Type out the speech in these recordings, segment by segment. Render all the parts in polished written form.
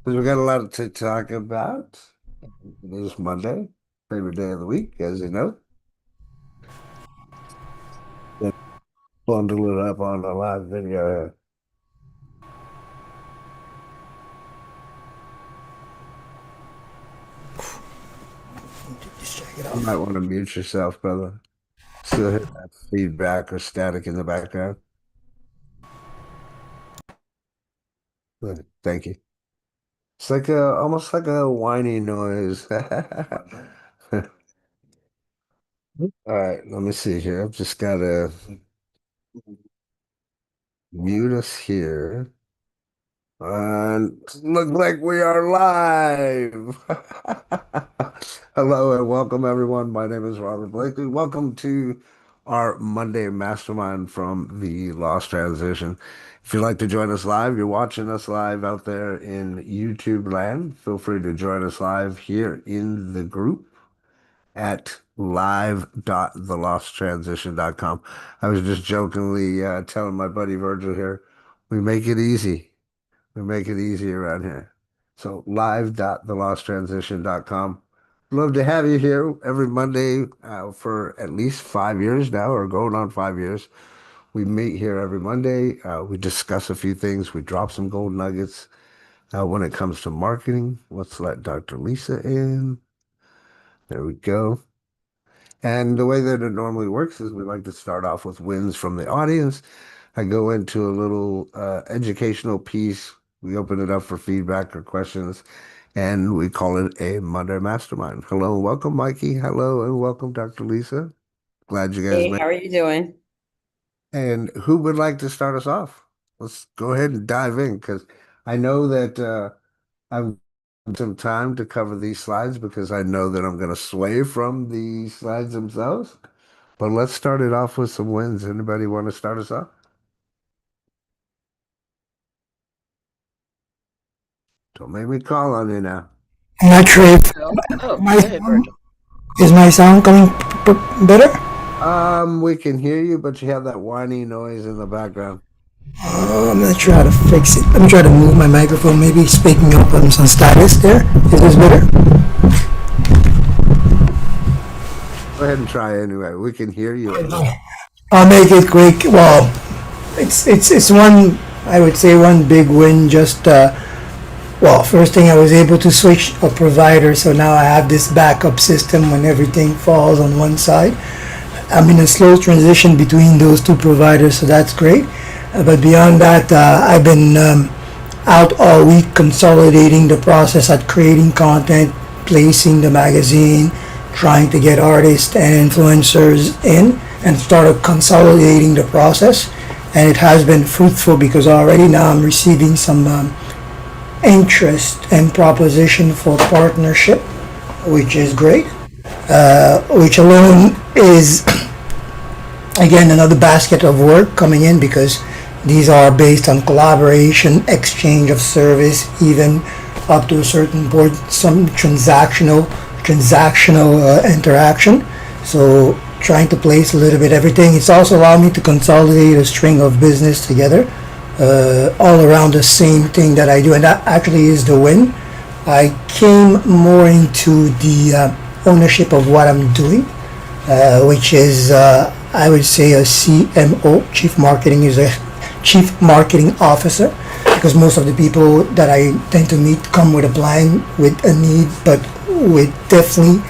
Because we got a lot to talk about. It is Monday, favorite day of the week, as you know. Then bundle it up on a live video. Just check it You out. might want to mute yourself, brother. Still hear that feedback or static in the background. Good. Thank you. It's like almost like a whiny noise. All right, let me see here. I've just got to mute us here. And look like we are live. Hello and welcome, everyone. My name is Robert Blakely. Welcome to our Monday Mastermind from the Lost Transition. If you'd like to join us live, you're watching us live out there in YouTube land. Feel free to join us live here in the group at live.thelosttransition.com. I was just jokingly telling my buddy Virgil here, we make it easy. We make it easy around here. So live.thelosttransition.com. Love to have you here every Monday for at least 5 years now, or going on 5 years. We meet here every Monday. We discuss a few things. We drop some gold nuggets when it comes to marketing. Let's let Dr. Lisa in. There we go. And the way that it normally works is we like to start off with wins from the audience. I go into a little educational piece. We open it up for feedback or questions, and we call it a Monday Mastermind. Hello and welcome, Mikey. Hello and welcome, Dr. Lisa. Glad you guys Hey, made how are you doing? it. And who would like to start us off? Let's go ahead and dive in because I know that I've some time to cover these slides because I know that I'm going to sway from the slides themselves. But let's start it off with some wins. Anybody want to start us off? Don't make me call on you now. I'm not sure if Oh, oh, my go ahead, sound, Virgil. is my sound coming better. We can hear you, but you have that whiny noise in the background. I'm not sure how to fix it. Let me try to move my microphone. Maybe speaking up on some status there. Is this better? Go ahead and try anyway. We can hear you at least. I'll make it quick. Well, it's one, I would say, one big win. Just well, first thing, I was able to switch a provider, so now I have this backup system when everything falls on one side. I'm in a slow transition between those two providers, so that's great. But beyond that, I've been out all week consolidating the process at creating content, placing the magazine, trying to get artists and influencers in, and started consolidating the process. And it has been fruitful because already now I'm receiving some interest and proposition for partnership, which is great. Which alone is again another basket of work coming in because these are based on collaboration, exchange of service, even up to a certain point, some transactional interaction. So trying to place a little bit everything. It's also allowed me to consolidate a string of business together, all around the same thing that I do, and that actually is the win. I came more into the ownership of what I'm doing, which is, I would say, a CMO, Chief Marketing is a Chief Marketing Officer, because most of the people that I tend to meet come with a plan, with a need, but with definitely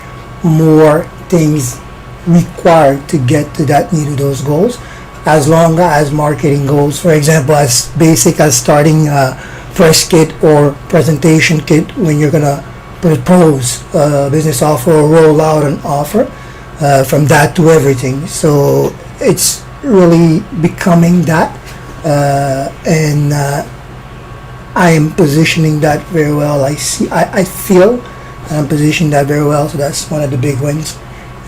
more things required to get to that need of those goals, as long as marketing goals. For example, as basic as starting a first kit or presentation kit when you're gonna propose a business offer or roll out an offer, from that to everything. So it's really becoming that, and I am positioning that very well. I feel I'm positioning that very well. So that's one of the big wins.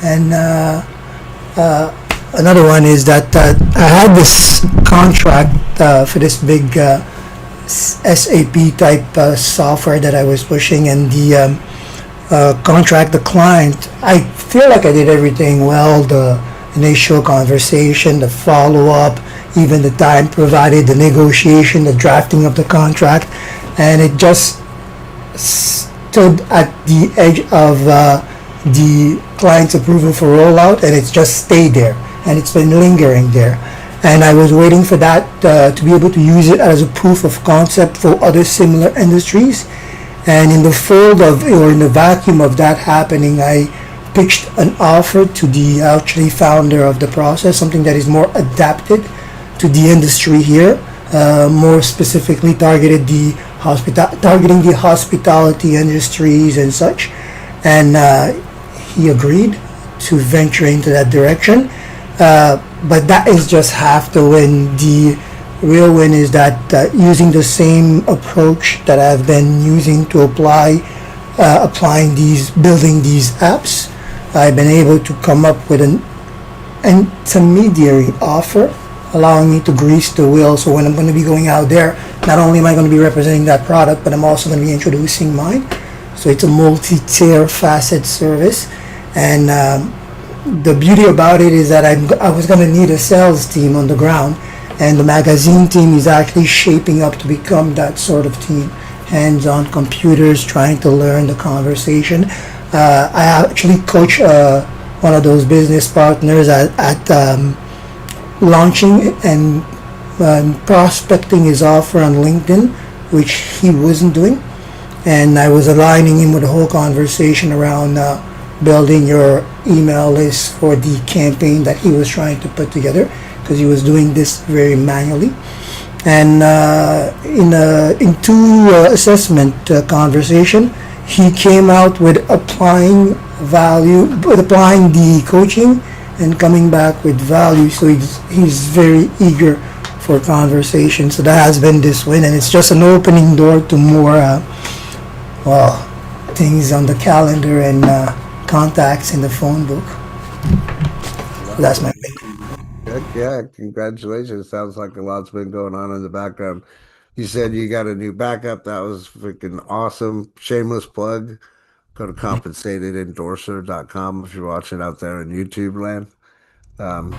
And another one is that I had this contract for this big SAP type software that I was pushing, and the contract, the client, I feel like I did everything well. The initial conversation, the follow up, even the time provided, the negotiation, the drafting of the contract, and it just stood at the edge of the client's approval for rollout, and it's just stayed there, and it's been lingering there. And I was waiting for that to be able to use it as a proof of concept for other similar industries. And in the fold of, or in the vacuum of that happening, I pitched an offer to the actually founder of the process, something that is more adapted to the industry here, more specifically targeting the hospitality industries and such. And he agreed to venture into that direction. But that is just half the win. The real win is that using the same approach that I've been using to building these apps, I've been able to come up with an intermediary offer, allowing me to grease the wheel. So when I'm going to be going out there, not only am I going to be representing that product, but I'm also going to be introducing mine. So it's a multi-tier facet service. And the beauty about it is that I was going to need a sales team on the ground, and the magazine team is actually shaping up to become that sort of team, hands on computers, trying to learn the conversation. I actually coach one of those business partners at launching and prospecting his offer on LinkedIn, which he wasn't doing. And I was aligning him with the whole conversation around building your email list for the campaign that he was trying to put together, because he was doing this very manually. And in two assessment conversation, he came out with applying the coaching and coming back with value. So he's very eager for conversation. So that has been this win, and it's just an opening door to more well, things on the calendar and contacts in the phone book. So Love that's my it. win. Heck yeah, congratulations. Sounds like a lot's been going on in the background. You said you got a new backup. That was freaking awesome. Shameless plug. Go to compensated.endorser.com if you're watching out there in YouTube land. Um,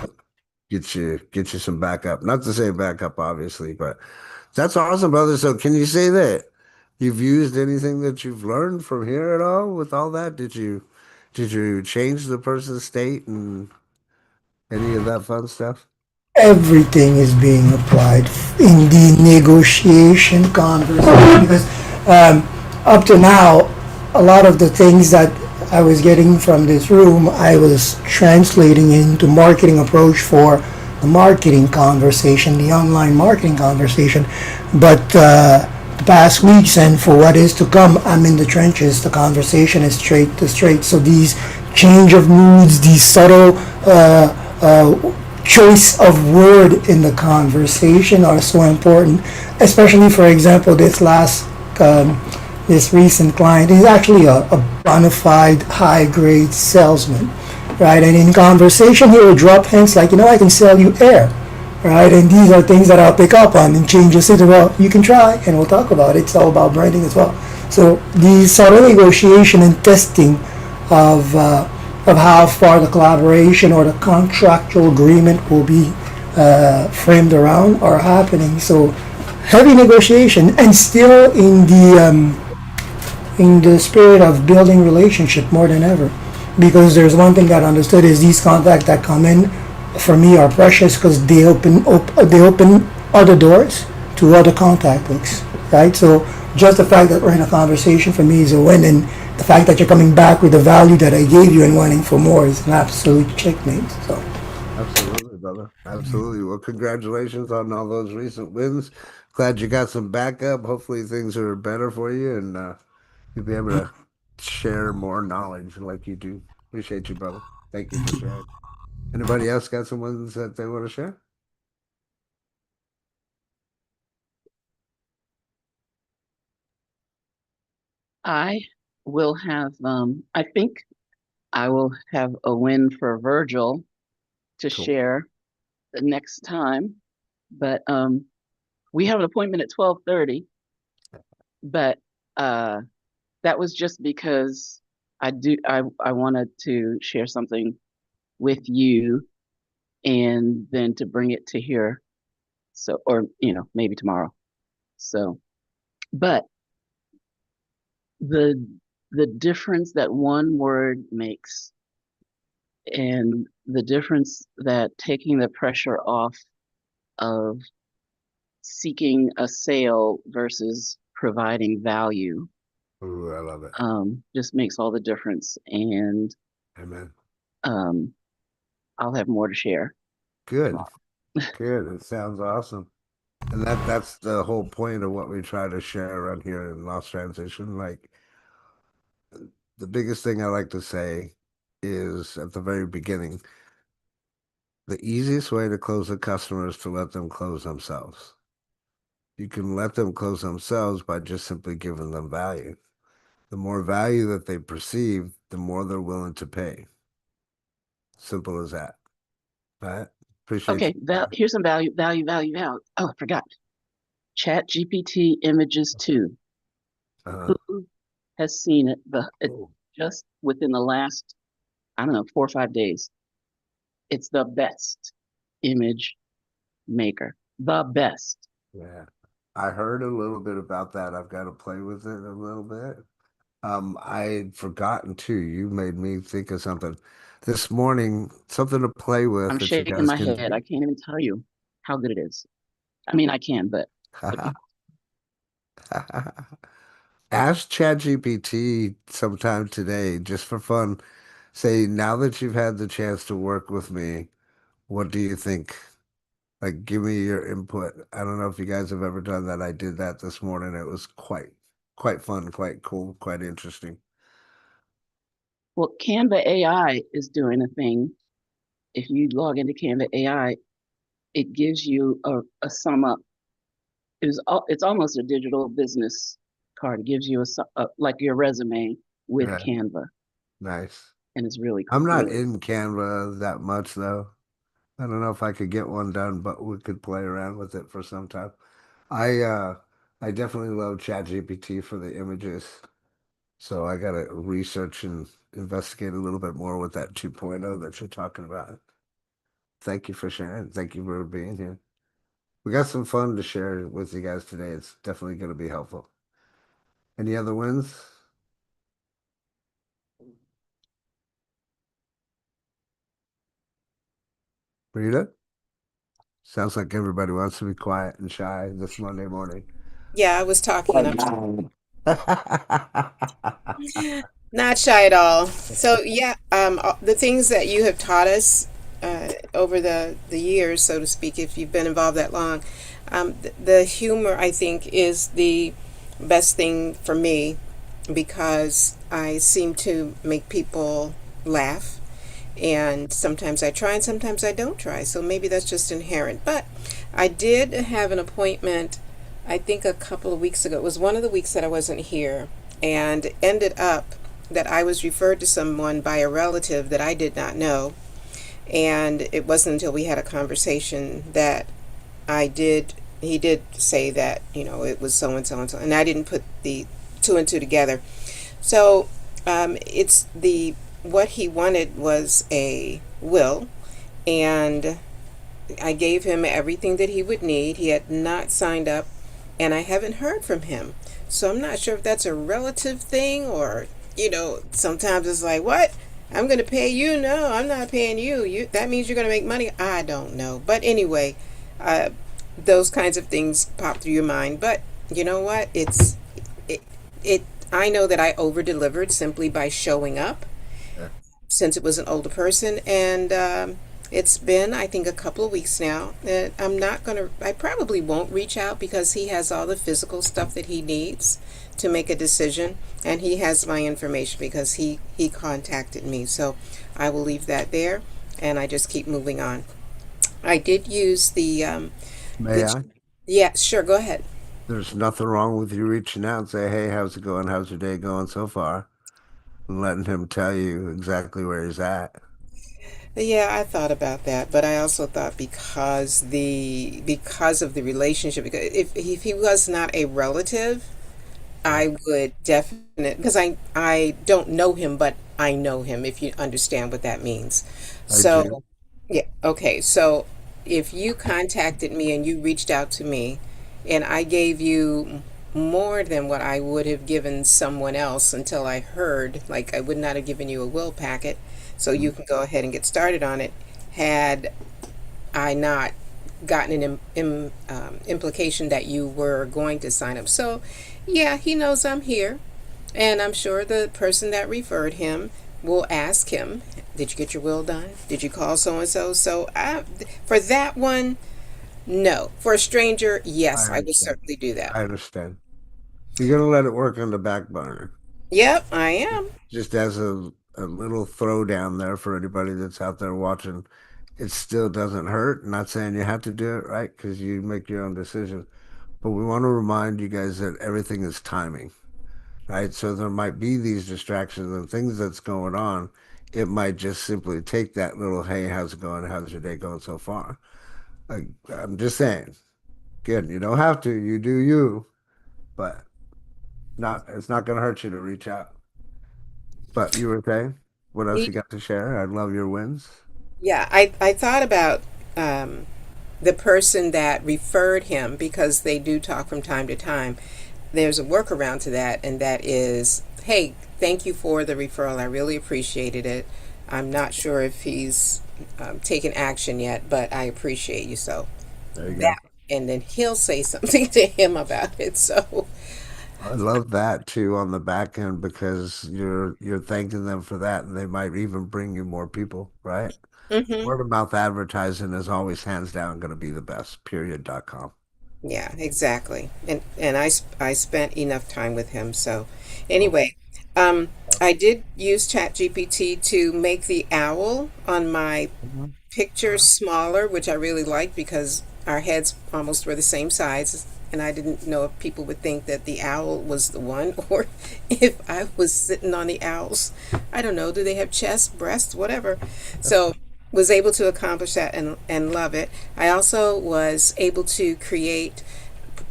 get you some backup. Not the same backup, obviously, but that's awesome, brother. So can you say that you've used anything that you've learned from here at all with all that? Did you change the person's state and any of that fun stuff? Everything is being applied in the negotiation conversation, because up to now, a lot of the things that I was getting from this room, I was translating into marketing approach for the marketing conversation, the online marketing conversation. But the past weeks and for what is to come, I'm in the trenches. The conversation is straight to straight. So these change of moods, these subtle choice of word in the conversation are so important. Especially, for example, this recent client is actually a bona fide high grade salesman, right? And in conversation, he will drop hints like, I can sell you air, right? And these are things that I'll pick up on and change the city. Well, you can try, and we'll talk about it. It's all about branding as well. So the sort of negotiation and testing of how far the collaboration or the contractual agreement will be framed around are happening. So heavy negotiation, and still in the spirit of building relationship more than ever. Because there's one thing that I understood is these contacts that come in for me are precious, because they open other doors to other contact books, right? So just the fact that we're in a conversation for me is a win, and the fact that you're coming back with the value that I gave you and wanting for more is an absolute checkmate. So Absolutely, brother. Absolutely. Well, congratulations on all those recent wins. Glad you got some backup. Hopefully things are better for you and you'll be able to share more knowledge like you do. Appreciate you, brother. Thank you for sharing. Anybody else got some ones that they want to share? I will have, I think I will have a win for Virgil to Cool. share the next time. But we have an appointment at 12:30, but uh, that was just because I wanted to share something with you and then to bring it to here. So, or maybe tomorrow. So, but the the difference that one word makes and the difference that taking the pressure off of seeking a sale versus providing value Ooh, I love it. just makes all the difference. And Amen. um, I'll have more to share. Good. Good. It sounds awesome. And that's the whole point of what we try to share around here in Lost Transition. Like the biggest thing I like to say is at the very beginning, the easiest way to close a customer is to let them close themselves. You can let them close themselves by just simply giving them value. The more value that they perceive, the more they're willing to pay. Simple as that. Right? Appreciate Okay, here's some value. Oh, I forgot. Chat GPT images too. you. Who has seen it? It Oh, just within the last, I don't know, 4 or 5 days. It's the best image maker. The best. yeah. I heard a little bit about that. I've got to play with it a little bit. I'd forgotten too. You made me think of something this morning, something to play with I'm that you shaking guys my can head. do. I can't even tell you how good it is. I mean, I can, but the people. Ask ChatGPT sometime today, just for fun. Say, now that you've had the chance to work with me, what do you think? Like, give me your input. I don't know if you guys have ever done that. I did that this morning. It was quite fun, quite cool, quite interesting. Well, Canva AI is doing a thing. If you log into Canva AI, it gives you a sum up. It's almost a digital business card. It gives you like your resume with Yeah, Canva, nice. and it's really I'm cool. not Really, in Canva that much though. I don't know if I could get one done, but we could play around with it for some time. I uh I definitely love ChatGPT for the images. So I gotta research and investigate a little bit more with that 2.0 that you're talking about. Thank you for sharing. Thank you for being here. We got some fun to share with you guys today. It's definitely going to be helpful. Any other wins? Rita? Sounds like everybody wants to be quiet and shy this Monday morning. Yeah, I was talking and I'm not shy at all. So yeah, the things that you have taught us over the years, so to speak, if you've been involved that long, the humor I think is the best thing for me because I seem to make people laugh. And sometimes I try and sometimes I don't try. So maybe that's just inherent. But I did have an appointment, I think a couple of weeks ago. It was one of the weeks that I wasn't here. And ended up that I was referred to someone by a relative that I did not know. And it wasn't until we had a conversation that he did say that, it was so and so and so. And I didn't put the two and two together. So it's what he wanted was a will, and I gave him everything that he would need. He had not signed up, and I haven't heard from him. So I'm not sure if that's a relative thing or, sometimes it's like, what? I'm going to pay you? No, I'm not paying you. That means you're going to make money? I don't know. But anyway, uh, those kinds of things pop through your mind. But you know what? It, it I know that I over delivered simply by showing up Yeah. since it was an older person, and it's been I think a couple of weeks now that I probably won't reach out because he has all the physical stuff that he needs to make a decision, and he has my information because he contacted me. So I will leave that there, and I just keep moving on. I did use May the I? yeah, sure, go ahead. There's nothing wrong with you reaching out and say, hey, how's it going? How's your day going so far? And letting him tell you exactly where he's at. Yeah, I thought about that, but I also thought because of the relationship, because if he was not a relative, Yeah, I would definitely, because I don't know him, but I know him, if you understand what that means. I do. So, yeah, okay. So if you contacted me and you reached out to me and I gave you more than what I would have given someone else until I heard, like, I would not have given you a will packet so you can go ahead and get started on it had I not gotten an implication that you were going to sign up. So, yeah, he knows I'm here. And I'm sure the person that referred him will ask him, did you get your will done? Did you call so and so? So, for that one, no. For a stranger, I yes, I would understand. certainly do that. I understand. You're gonna let it work on the back burner. Yep, I am. Just as a little throwdown there for anybody that's out there watching. It still doesn't hurt. Not saying you have to do it, right? Because you make your own decision. But we want to remind you guys that everything is timing, right? So there might be these distractions and things that's going on. It might just simply take that little, hey, how's it going? How's your day going so far? I'm just saying, again, you don't have to. You do you, but not. It's not going to hurt you to reach out. But you were saying, what else you got to share? I love your wins. Yeah, I thought about um, the person that referred him because they do talk from time to time. There's a workaround to that, and that is, hey, thank you for the referral. I really appreciated it. I'm not sure if he's taken action yet, but I appreciate you. So There you that, go. and then he'll say something to him about it. So, I love that too on the back end because you're thanking them for that, and they might even bring you more people, right? hmm, Word of mouth advertising is always hands down going to be the best, period.com. yeah, exactly. And I spent enough time with him. So, Well, anyway, um, I did use ChatGPT to make the owl on my mhm. picture smaller, which I really liked because our heads almost were the same size. And I didn't know if people would think that the owl was the one or if I was sitting on the owls. I don't know. Do they have chest, breasts, whatever? So was able to accomplish that and love it. I also was able to create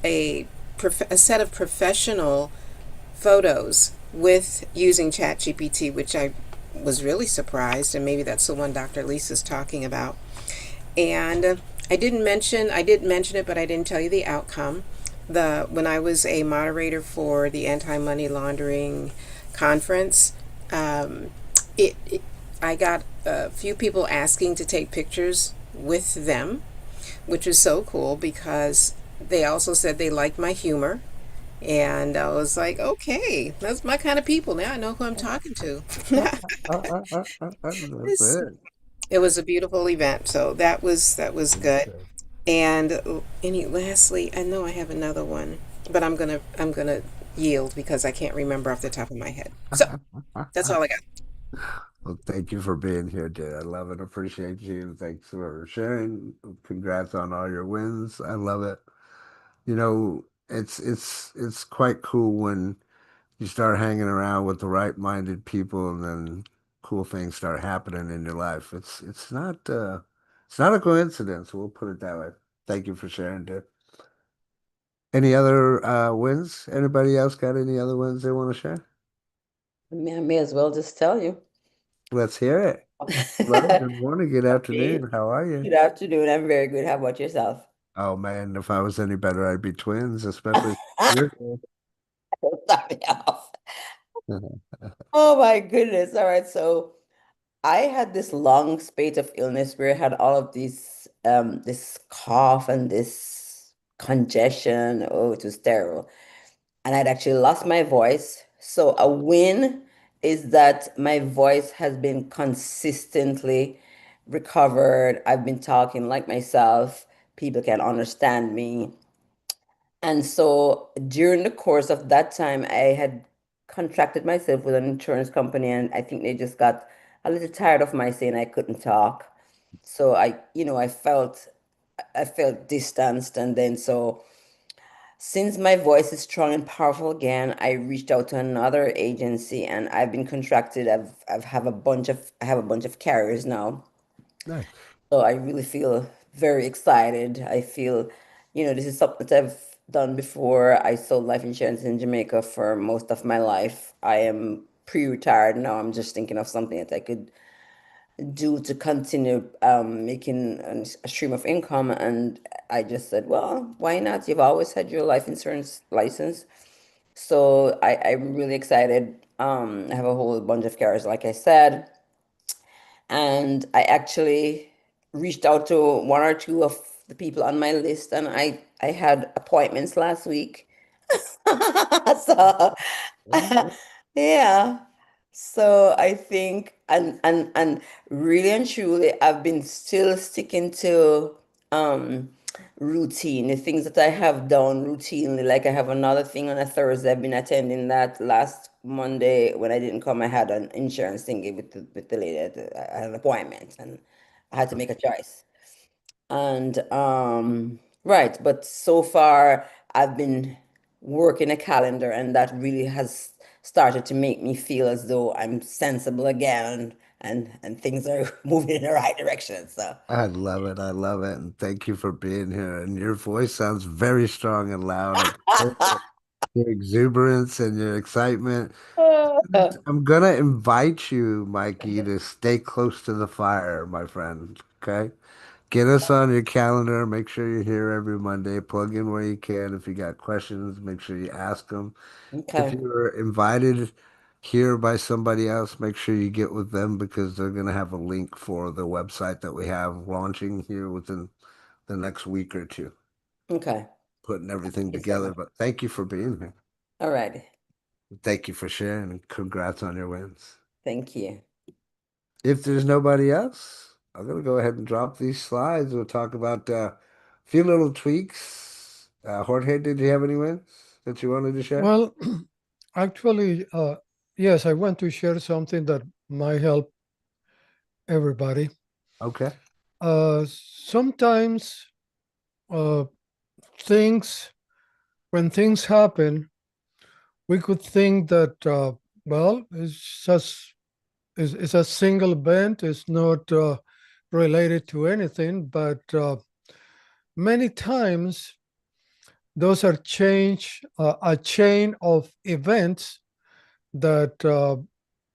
a, a set of professional photos with using ChatGPT, which I was really surprised, and maybe that's the one Dr. Lisa's talking about. And I did mention it, but I didn't tell you the outcome. The When I was a moderator for the anti-money laundering conference, um, it I got a few people asking to take pictures with them, which was so cool because they also said they liked my humor. And I was like, okay, that's my kind of people. Now I know who I'm talking to. That's it. It was a beautiful event, so that was good. And lastly, I know I have another one, but I'm gonna yield because I can't remember off the top of my head. So that's all I got. Well, thank you for being here, dude. I love and appreciate you. Thanks for sharing. Congrats on all your wins. I love it. It's quite cool when you start hanging around with the right-minded people and then cool things start happening in your life. It's not a coincidence. We'll put it that way. Thank you for sharing, dude. Any other wins? Anybody else got any other wins they want to share? I may as well just tell you. Let's hear it. Hello, good morning, good Okay. afternoon. How are you? Good afternoon. I'm very good. How about yourself? Oh man, if I was any better, I'd be twins, especially you're Start me off. good. Oh my goodness. All right. So I had this long spate of illness where I had all of this cough and this congestion. Oh, it was terrible. And I'd actually lost my voice. So a win is that my voice has been consistently recovered. I've been talking like myself. People can understand me. And so during the course of that time, I had contracted myself with an insurance company, and I think they just got a little tired of my saying I couldn't talk. So I felt distanced, and then so since my voice is strong and powerful again, I reached out to another agency, and I've been contracted. I have a bunch of carriers now. Nice. So I really feel very excited. I feel, this is something that I've done before. I sold life insurance in Jamaica for most of my life. I am pre-retired now. I'm just thinking of something that I could do to continue making a stream of income. And I just said, well, why not? You've always had your life insurance license. So I'm really excited. I have a whole bunch of cars, like I said. And I actually reached out to one or two of the people on my list, and I had appointments last week. So yeah. So I think and really and truly I've been still sticking to um routine, the things that I have done routinely. Like I have another thing on a Thursday. I've been attending that. Last Monday when I didn't come, I had an insurance thingy with the lady. I had an appointment and I had to make a choice. And right, but so far I've been working a calendar, and that really has started to make me feel as though I'm sensible again, and things are moving in the right direction. So I love it. I love it. And thank you for being here. And your voice sounds very strong and loud. I can hear your exuberance and your excitement. I'm gonna invite you, Mikey, to stay close to the fire, my friend. Okay? Get us on your calendar. Make sure you're here every Monday. Plug in where you can. If you got questions, make sure you ask them. If okay, you were invited here by somebody else, make sure you get with them because they're going to have a link for the website that we have launching here within the next week or two, okay. putting everything Thank you so together. much. But thank you for being here. All righty. Thank you for sharing and congrats on your wins. Thank you. If there's nobody else, I'm going to go ahead and drop these slides. We'll talk about a few little tweaks. Jorge, did you have any wins that you wanted to share? Well, actually, yes, I want to share something that might help everybody. Okay. Sometimes uh, things, when things happen, we could think that, well, it's just it's a single event. It's not related to anything, but many times those are a chain of events that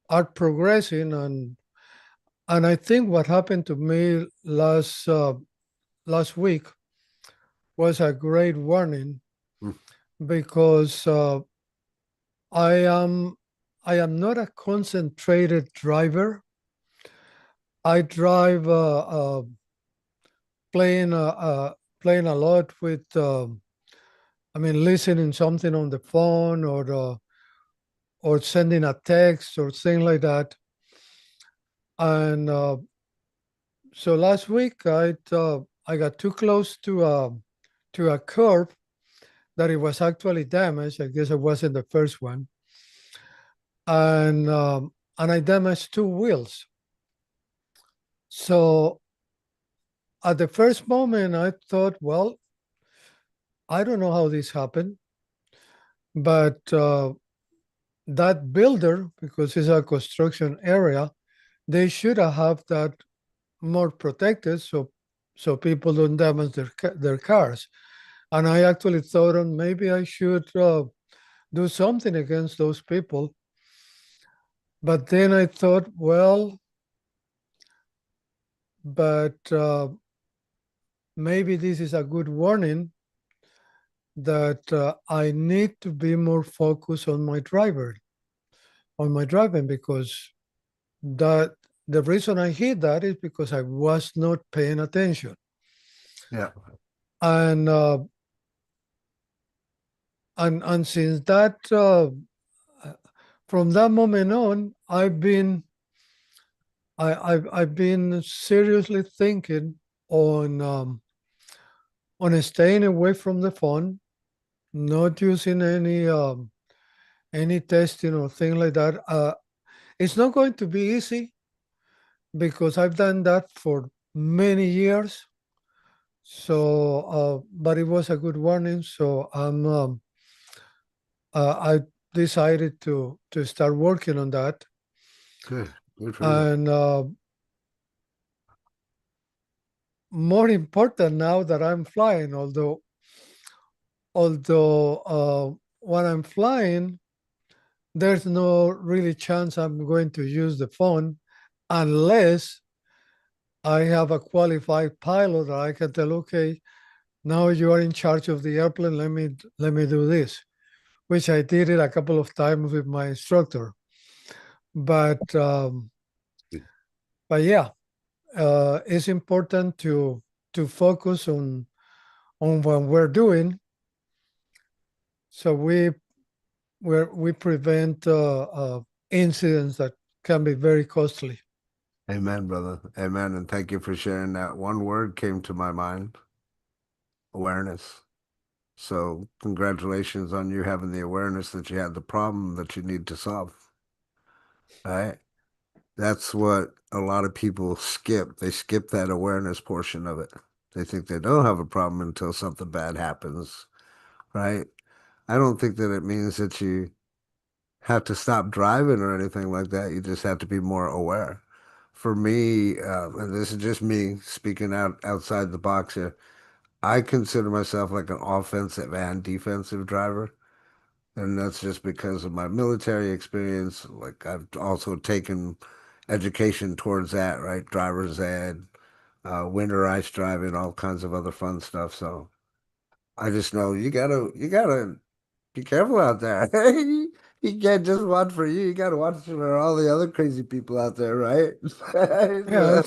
are progressing, and I think what happened to me last week was a great warning Mm. because I am I am not a concentrated driver. I drive playing playing a lot with I mean listening something on the phone or sending a text or thing like that. And so last week I got too close to a curb that it was actually damaged. I guess it wasn't the first one, and I damaged two wheels. So at the first moment, I thought, well, I don't know how this happened, but that builder, because it's a construction area, they should have that more protected so people don't damage their cars. And I actually thought maybe I should do something against those people. But then I thought, well, but maybe this is a good warning that I need to be more focused on my driving, because that the reason I hit that is because I was not paying attention. Yeah. And and since that from that moment on, I've been seriously thinking on staying away from the phone, not using any testing or thing like that. It's not going to be easy because I've done that for many years. So, but it was a good warning. So I decided to start working on that. Good. Good for you. And more important now that I'm flying, although when I'm flying, there's no really chance I'm going to use the phone unless I have a qualified pilot that I can tell, okay, now you are in charge of the airplane. Let me do this, which I did it a couple of times with my instructor. But but yeah, it's important to focus on what we're doing, so we prevent incidents that can be very costly. Amen, brother. Amen. And thank you for sharing that. One word came to my mind, awareness. So congratulations on you having the awareness that you had the problem that you need to solve. Right? That's what a lot of people skip. They skip that awareness portion of it. They think they don't have a problem until something bad happens, right? I don't think that it means that you have to stop driving or anything like that. You just have to be more aware. For me, and this is just me speaking outside the box here, I consider myself like an offensive and defensive driver. And that's just because of my military experience. Like I've also taken education towards that, right? Driver's ed, winter ice driving, all kinds of other fun stuff. So I just know you gotta be careful out there. You can't just watch for you. You gotta watch for all the other crazy people out there, right? Yeah,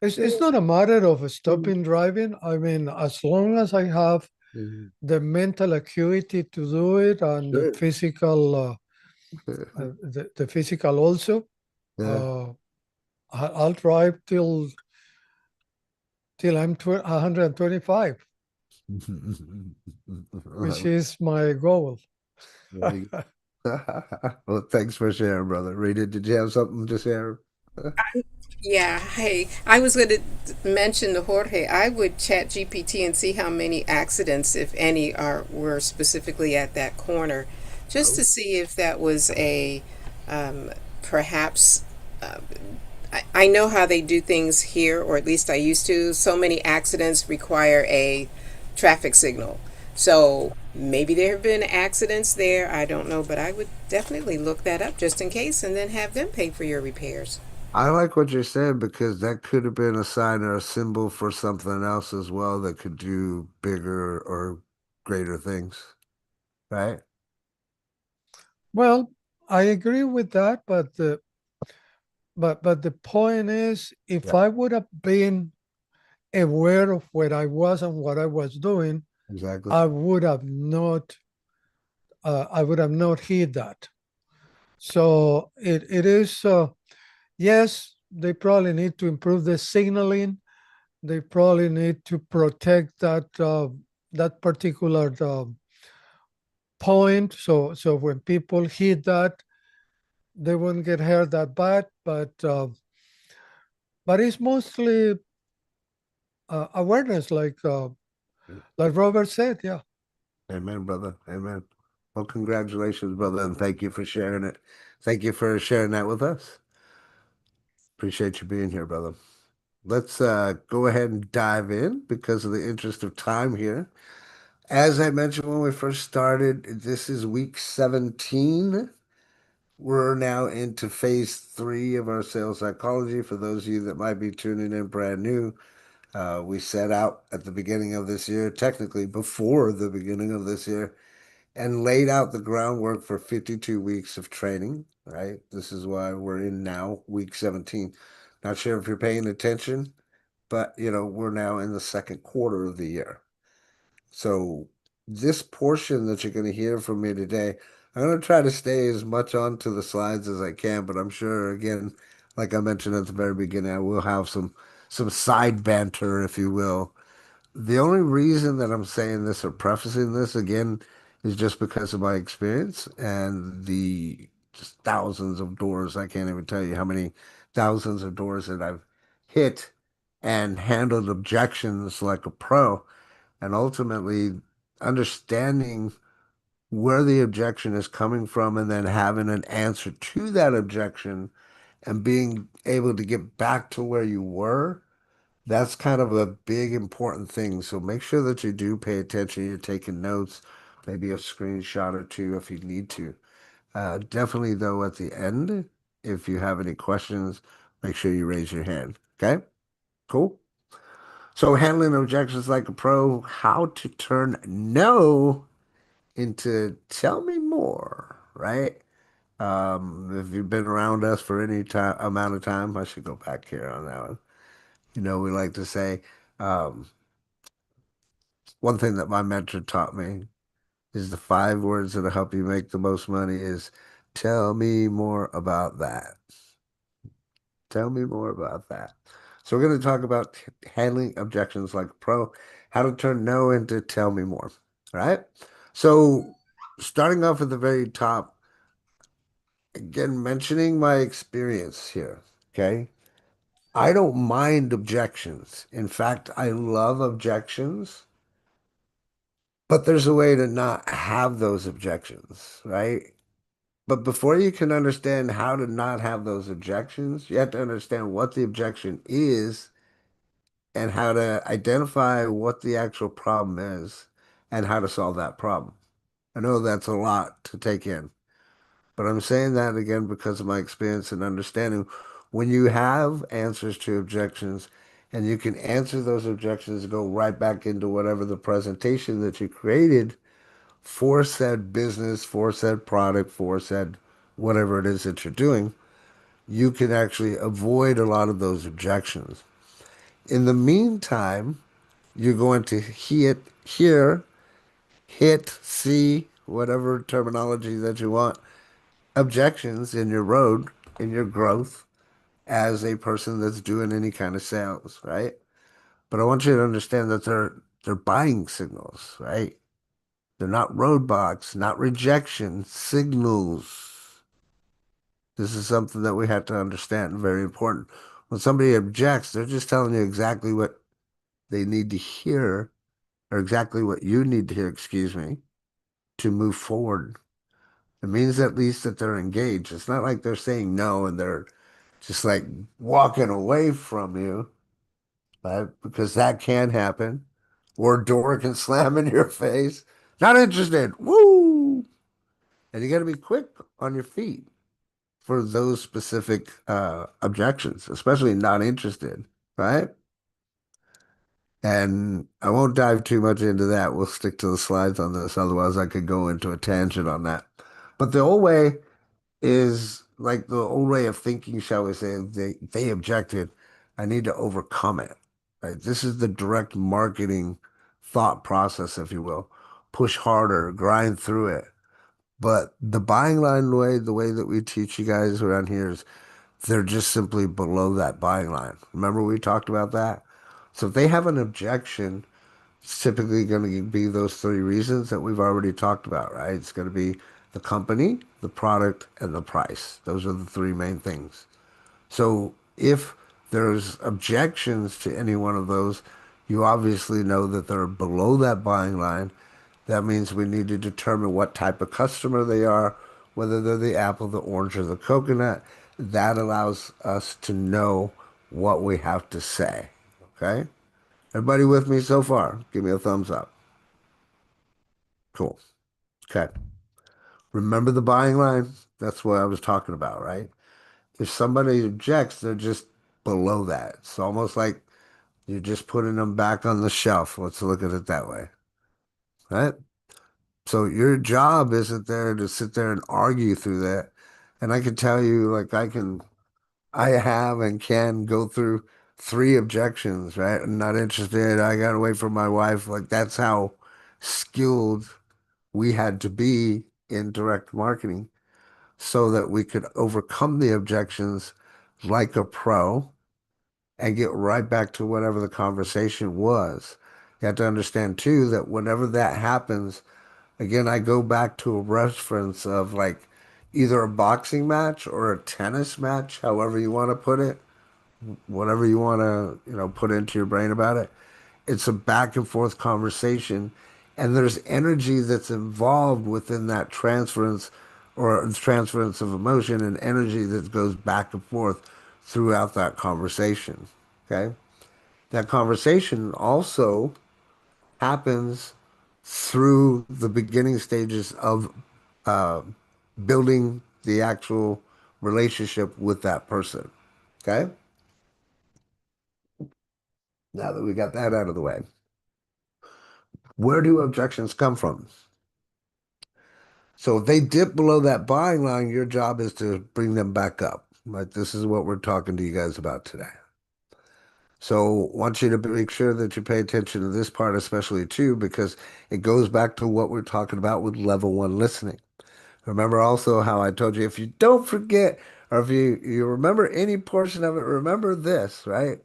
it's not a matter of stopping driving. I mean, as long as I have the mental acuity to do it and the Sure. physical the physical also, Yeah. uh, I'll drive till I'm 125, which is my goal. Very good. Well, thanks for sharing, brother. Rita, did you have something to share? Yeah, hey, I was going to mention to Jorge, I would chat GPT and see how many accidents, if any, were specifically at that corner, just Oh, to see if that was a perhaps. Uh, I know how they do things here, or at least I used to. So many accidents require a traffic signal. So maybe there have been accidents there. I don't know, but I would definitely look that up just in case and then have them pay for your repairs. I like what you're saying because that could have been a sign or a symbol for something else as well that could do bigger or greater things, right? Well, I agree with that, but the point is, if Yeah, I would have been aware of where I was and what I was doing, exactly. I would have not hit that. So it is yes, they probably need to improve the signaling. They probably need to protect that particular point. So when people hit that, they won't get hurt that bad. But it's mostly awareness, like Robert said. Yeah. Amen, brother. Amen. Well, congratulations, brother, and thank you for sharing it. Thank you for sharing that with us. Appreciate you being here, brother. Let's go ahead and dive in because of the interest of time here. As I mentioned when we first started, this is week 17. We're now into phase 3 of our sales psychology. For those of you that might be tuning in brand new, we set out at the beginning of this year, technically before the beginning of this year, and laid out the groundwork for 52 weeks of training, right? This is why we're in now week 17. Not sure if you're paying attention, but we're now in the second quarter of the year. So this portion that you're going to hear from me today, I'm going to try to stay as much onto the slides as I can, but I'm sure again, like I mentioned at the very beginning, I will have some side banter, if you will. The only reason that I'm saying this or prefacing this again is just because of my experience and the just thousands of doors. I can't even tell you how many thousands of doors that I've hit and handled objections like a pro, and ultimately understanding where the objection is coming from and then having an answer to that objection and being able to get back to where you were. That's kind of a big important thing. So make sure that you do pay attention. You're taking notes, maybe a screenshot or two if you need to. Definitely, though, at the end, if you have any questions, make sure you raise your hand. Okay? Cool. So handling objections like a pro, how to turn no into tell me more, right? If you've been around us for any time amount of time, I should go back here on that one. We like to say, um, one thing that my mentor taught me is the 5 words that'll help you make the most money is tell me more about that. Tell me more about that. So we're going to talk about handling objections like a pro, how to turn no into tell me more. All right. So starting off at the very top, again, mentioning my experience here. Okay. I don't mind objections. In fact, I love objections, but there's a way to not have those objections, right? But before you can understand how to not have those objections, you have to understand what the objection is and how to identify what the actual problem is and how to solve that problem. I know that's a lot to take in, but I'm saying that again because of my experience and understanding. When you have answers to objections and you can answer those objections, go right back into whatever the presentation that you created for said business, for said product, for said whatever it is that you're doing, you can actually avoid a lot of those objections. In the meantime, you're going to see whatever terminology that you want, objections in your road, in your growth as a person that's doing any kind of sales, right? But I want you to understand that they're buying signals, right? They're not roadblocks, not rejection, signals. This is something that we have to understand, very important. When somebody objects, they're just telling you exactly what they need to hear, or exactly what you need to hear, excuse me, to move forward. It means at least that they're engaged. It's not like they're saying no and they're just like walking away from you, right? Because that can happen. Or a door can slam in your face. Not interested. Woo! And you got to be quick on your feet for those specific objections, especially not interested, right? And I won't dive too much into that. We'll stick to the slides on this. Otherwise, I could go into a tangent on that. But the old way is like the old way of thinking, shall we say, they objected. I need to overcome it. Right? This is the direct marketing thought process, if you will. Push harder, grind through it. But the buying line way, the way that we teach you guys around here is they're just simply below that buying line. Remember we talked about that? So if they have an objection, it's typically going to be those 3 reasons that we've already talked about, right? It's going to be the company, the product, and the price. Those are the 3 main things. So if there's objections to any one of those, you obviously know that they're below that buying line. That means we need to determine what type of customer they are, whether they're the apple, the orange, or the coconut. That allows us to know what we have to say. Okay? Everybody with me so far? Give me a thumbs up. Cool. Okay. Remember the buying line? That's what I was talking about, right? If somebody objects, they're just below that. It's almost like you're just putting them back on the shelf. Let's look at it that way, right? So your job isn't there to sit there and argue through that. And I can tell you, like I have and can go through 3 objections, right? I'm not interested. I got to wait for my wife. Like that's how skilled we had to be in direct marketing so that we could overcome the objections like a pro and get right back to whatever the conversation was. You have to understand too that whenever that happens, again, I go back to a reference of like either a boxing match or a tennis match, however you want to put it, whatever you want to, put into your brain about it. It's a back and forth conversation, and there's energy that's involved within that transference or transference of emotion and energy that goes back and forth throughout that conversation. Okay. That conversation also happens through the beginning stages of uh, building the actual relationship with that person. Okay. Now that we got that out of the way, where do objections come from? So if they dip below that buying line, your job is to bring them back up. Like this is what we're talking to you guys about today. So I want you to make sure that you pay attention to this part, especially too, because it goes back to what we're talking about with level one listening. Remember also how I told you if you don't forget or if you remember any portion of it, remember this, right?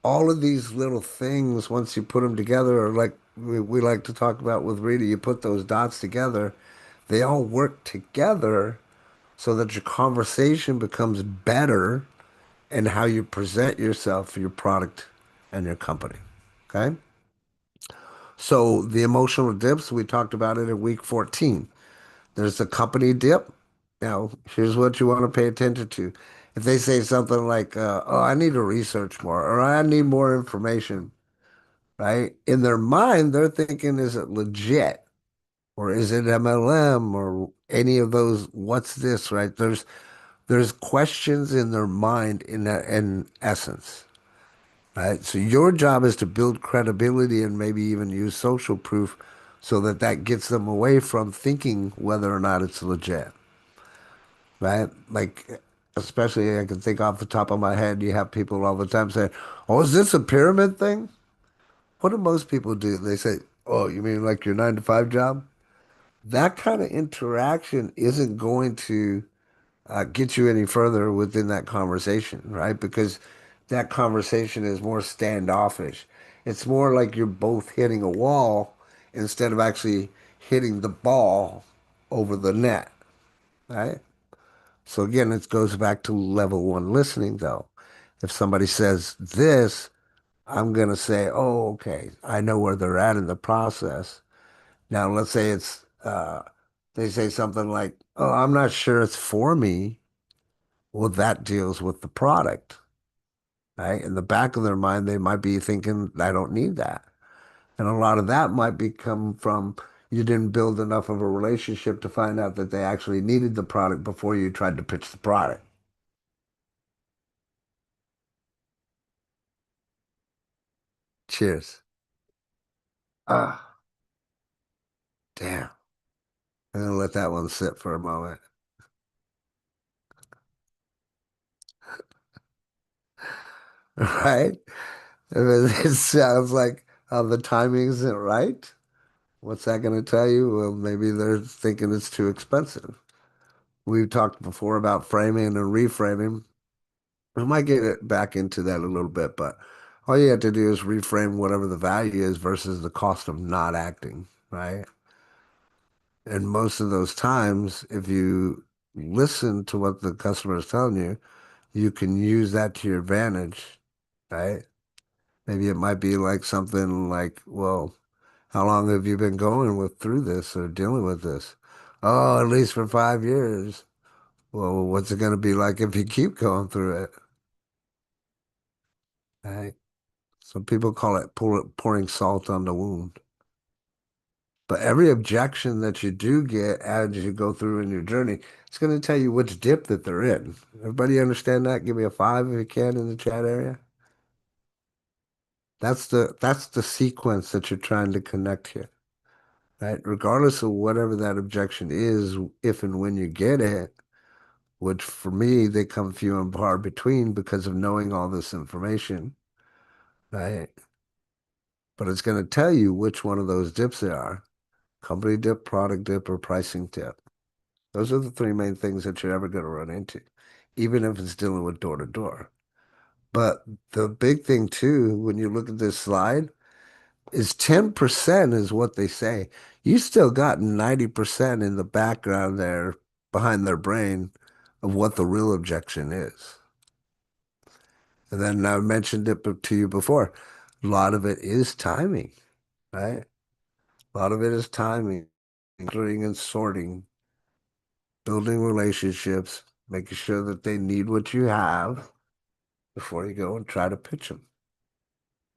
All of these little things, once you put them together, or like we like to talk about with Rita, you put those dots together, they all work together so that your conversation becomes better and how you present yourself, your product, and your company. Okay? So the emotional dips, we talked about it in week 14. There's the company dip. Now, here's what you want to pay attention to. If they say something like, oh, I need to research more, or I need more information, right? In their mind, they're thinking, is it legit? Or is it MLM or any of those? What's this, right? There's questions in their mind in essence, right? So your job is to build credibility and maybe even use social proof so that that gets them away from thinking whether or not it's legit, right? Like, especially I can think off the top of my head, you have people all the time saying, "Oh, is this a pyramid thing?" What do most people do? They say, "Oh, you mean like your 9 to 5 job?" That kind of interaction isn't going to get you any further within that conversation, right? Because that conversation is more standoffish. It's more like you're both hitting a wall instead of actually hitting the ball over the net, right? So again, it goes back to level one listening, though. If somebody says this, I'm going to say, oh, okay, I know where they're at in the process. Now, let's say they say something like, oh, I'm not sure it's for me. Well, that deals with the product, right? In the back of their mind, they might be thinking, I don't need that. And a lot of that might be come from you didn't build enough of a relationship to find out that they actually needed the product before you tried to pitch the product. Cheers. Ah, damn. I'm gonna let that one sit for a moment. Right? If it sounds like the timing isn't right. What's that going to tell you? Well, maybe they're thinking it's too expensive. We've talked before about framing and reframing. We might get it back into that a little bit, but all you have to do is reframe whatever the value is versus the cost of not acting, right? And most of those times, if you listen to what the customer is telling you, you can use that to your advantage, right? Maybe it might be like something like, well, how long have you been going with through this or dealing with this? Oh, at least for 5 years. Well, what's it going to be like if you keep going through it? Right? Some people call it pouring salt on the wound. But every objection that you do get as you go through in your journey, it's going to tell you which dip that they're in. Everybody understand that? Give me a five if you can in the chat area. That's the sequence that you're trying to connect here, right? Regardless of whatever that objection is, if and when you get it, which for me, they come few and far between because of knowing all this information, right? But it's going to tell you which one of those dips they are. Company dip, product dip, or pricing dip. Those are the three main things that you're ever going to run into, even if it's dealing with door to door. But the big thing too, when you look at this slide, is 10% is what they say. You still got 90% in the background there behind their brain of what the real objection is. And then I mentioned it to you before. A lot of it is timing, right? A lot of it is timing, including and sorting, building relationships, making sure that they need what you have before you go and try to pitch them.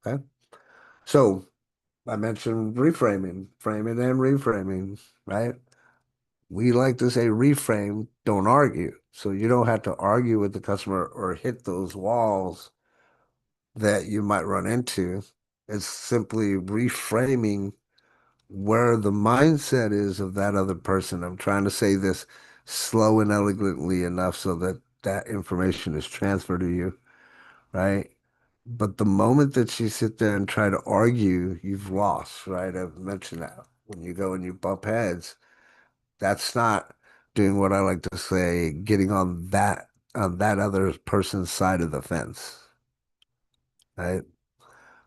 Okay. So I mentioned reframing, framing and reframing, right? We like to say reframe, don't argue. So you don't have to argue with the customer or hit those walls that you might run into. It's simply reframing where the mindset is of that other person. I'm trying to say this slow and elegantly enough so that that information is transferred to you, right? But the moment that you sit there and try to argue, you've lost, right? I've mentioned that. When you go and you bump heads, that's not doing what I like to say, getting on that other person's side of the fence, right?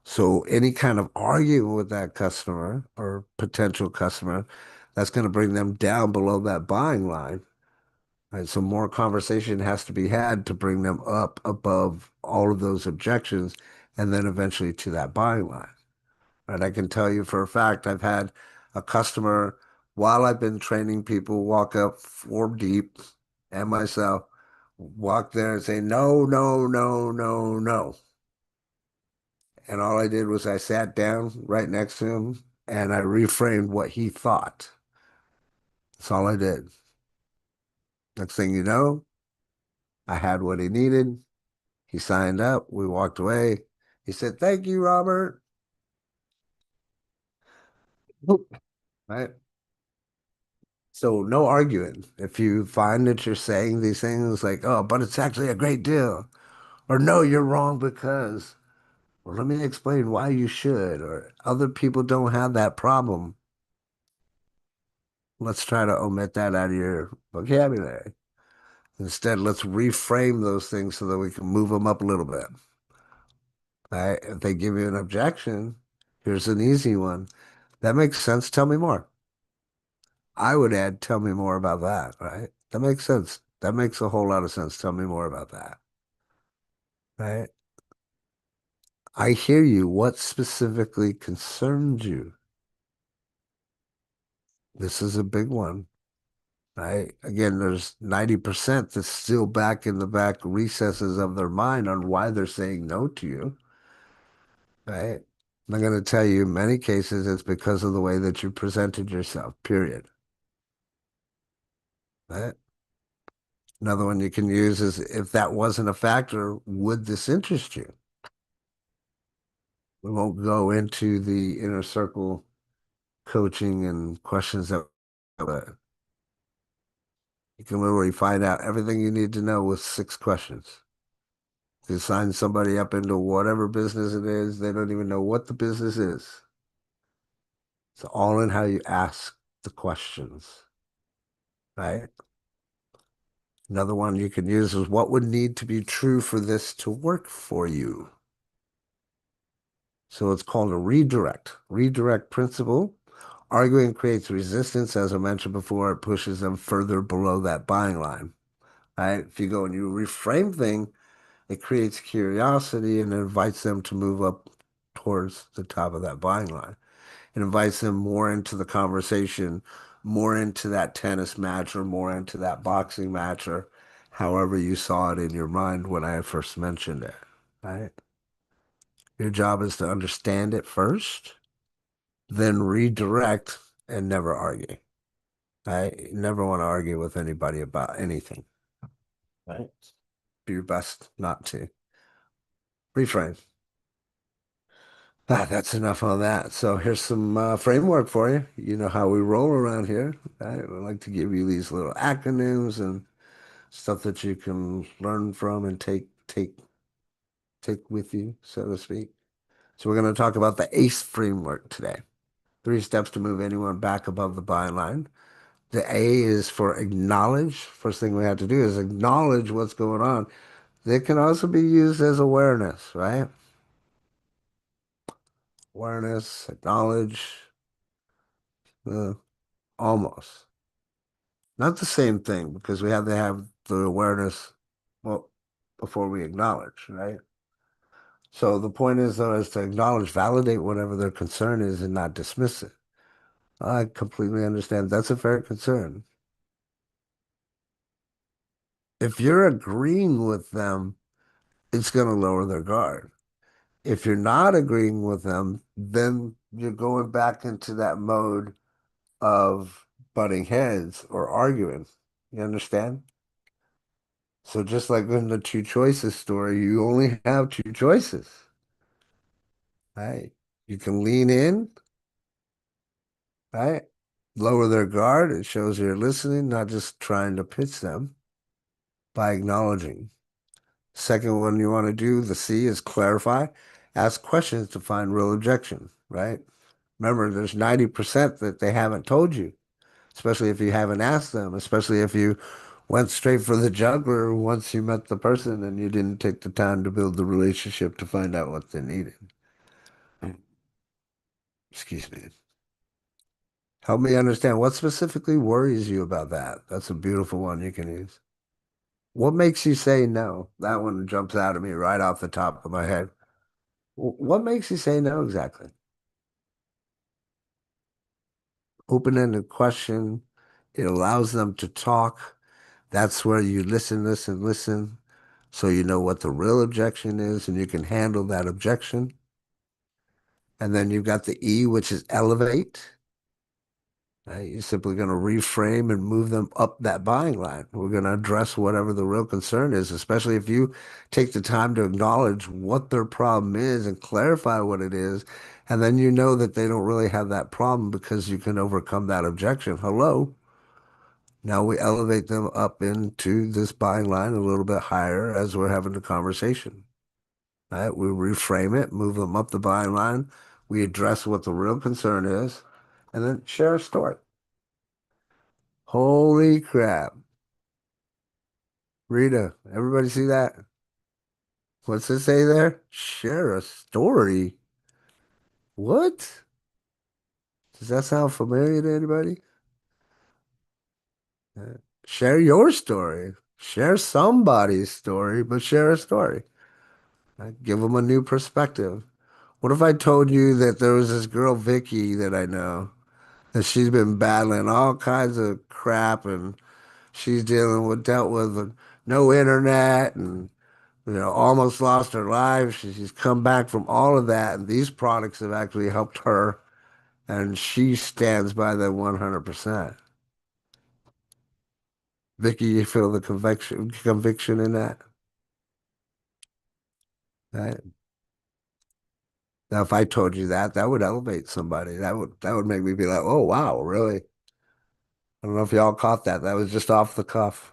So any kind of arguing with that customer or potential customer, that's going to bring them down below that buying line. Right? So more conversation has to be had to bring them up above all of those objections and then eventually to that buying line. Right? I can tell you for a fact, I've had a customer while I've been training people walk up 4 deep and myself walk there and say, no, no, no, no, no. And all I did was I sat down right next to him and I reframed what he thought. That's all I did. Next thing you know, I had what he needed. He signed up. We walked away. He said, "Thank you, Robert." Right? So no arguing. If you find that you're saying these things like, "Oh, but it's actually a great deal," or "No, you're wrong because," well, let me explain why you should, or other people don't have that problem. Let's try to omit that out of your vocabulary. Instead, let's reframe those things so that we can move them up a little bit. Right? If they give you an objection, here's an easy one. That makes sense. Tell me more. I would add, tell me more about that, right? That makes sense. That makes a whole lot of sense. Tell me more about that, right? I hear you. What specifically concerns you? This is a big one, right? Again, there's 90% that's still back in the back recesses of their mind on why they're saying no to you, right? I'm going to tell you in many cases it's because of the way that you presented yourself, period. Right? Another one you can use is if that wasn't a factor, would this interest you? We won't go into the inner circle coaching and questions that, but you can literally find out everything you need to know with 6 questions. You sign somebody up into whatever business it is, they don't even know what the business is. It's all in how you ask the questions, right? Another one you can use is what would need to be true for this to work for you? So it's called a redirect. Redirect principle. Arguing creates resistance. As I mentioned before, it pushes them further below that buying line. Right? If you go and you reframe thing, it creates curiosity and invites them to move up towards the top of that buying line. It invites them more into the conversation, more into that tennis match or more into that boxing match or however you saw it in your mind when I first mentioned it. Right? Your job is to understand it first, then redirect and never argue. Right? You never want to argue with anybody about anything. Right? Do your best not to. Reframe. That's enough on that. So here's some framework for you. You know how we roll around here. Right? We like to give you these little acronyms and stuff that you can learn from and take with you, so to speak. So we're going to talk about the ACE framework today. 3 steps to move anyone back above the byline. The A is for acknowledge. First thing we have to do is acknowledge what's going on. They can also be used as awareness, right? Awareness, acknowledge, uh, almost. Not the same thing because we have to have the awareness, well, before we acknowledge, right? So the point is, though, is to acknowledge, validate whatever their concern is and not dismiss it. I completely understand. That's a fair concern. If you're agreeing with them, it's going to lower their guard. If you're not agreeing with them, then you're going back into that mode of butting heads or arguing. You understand? So just like in the two choices story, you only have 2 choices. right? You can lean in, right? Lower their guard. It shows you're listening, not just trying to pitch them by acknowledging. Second one you want to do, the C, is clarify. Ask questions to find real objection, right? Remember, there's 90% that they haven't told you, especially if you haven't asked them, especially if you went straight for the jugular once you met the person and you didn't take the time to build the relationship to find out what they needed. Excuse me. Help me understand what specifically worries you about that. That's a beautiful one you can use. What makes you say no? That one jumps out at me right off the top of my head. What makes you say no exactly? Open-ended question. It allows them to talk. That's where you listen, listen, listen. So you know what the real objection is and you can handle that objection. And then you've got the E, which is elevate. Right? You're simply going to reframe and move them up that buying line. We're going to address whatever the real concern is, especially if you take the time to acknowledge what their problem is and clarify what it is. And then you know that they don't really have that problem because you can overcome that objection. Hello. Now we elevate them up into this buying line a little bit higher as we're having the conversation. Right? We reframe it, move them up the buying line. We address what the real concern is, and then share a story. Holy crap. Rita, everybody see that? What's it say there? Share a story. What? Does that sound familiar to anybody? Uh, Share your story. Share somebody's story, but share a story. Give them a new perspective. What if I told you that there was this girl, Vicky, that I know, that she's been battling all kinds of crap and she's dealt with no internet and almost lost her life. She's come back from all of that, and these products have actually helped her, and she stands by them 100%. Vicky, you feel the conviction in that, right? Now, if I told you that, that would elevate somebody. That would make me be like, oh wow, really? I don't know if y'all caught that. That was just off the cuff.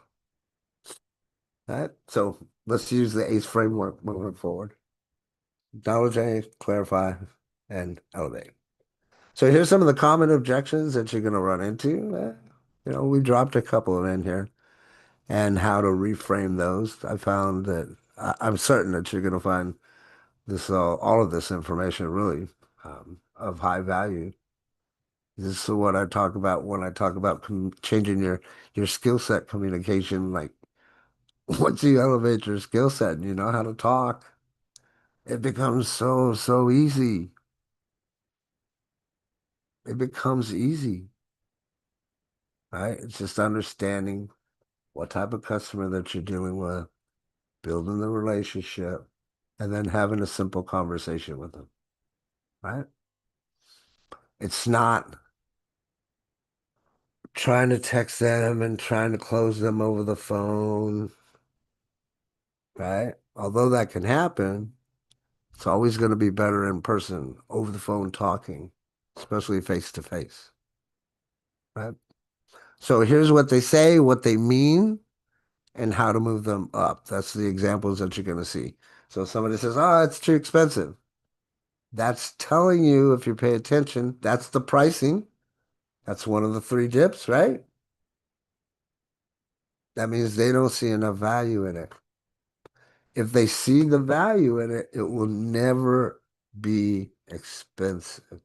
Right? So let's use the ACE framework moving forward. Acknowledge, clarify, and elevate. So here's some of the common objections that you're going to run into. We dropped a couple of in here and how to reframe those. I found that I'm certain that you're going to find this all of this information really of high value. This is what I talk about when I talk about changing your skill set communication. Like once you elevate your skill set and you know how to talk, it becomes so easy. It becomes easy, right? It's just understanding what type of customer that you're dealing with, building the relationship, and then having a simple conversation with them, right? It's not trying to text them and trying to close them over the phone, right? Although that can happen, it's always going to be better in person, over the phone talking, especially face to face, right? So here's what they say, what they mean, and how to move them up. That's the examples that you're going to see. So somebody says, oh, it's too expensive. That's telling you, if you pay attention, that's the pricing. That's one of the three dips, right? That means they don't see enough value in it. If they see the value in it, it will never be expensive.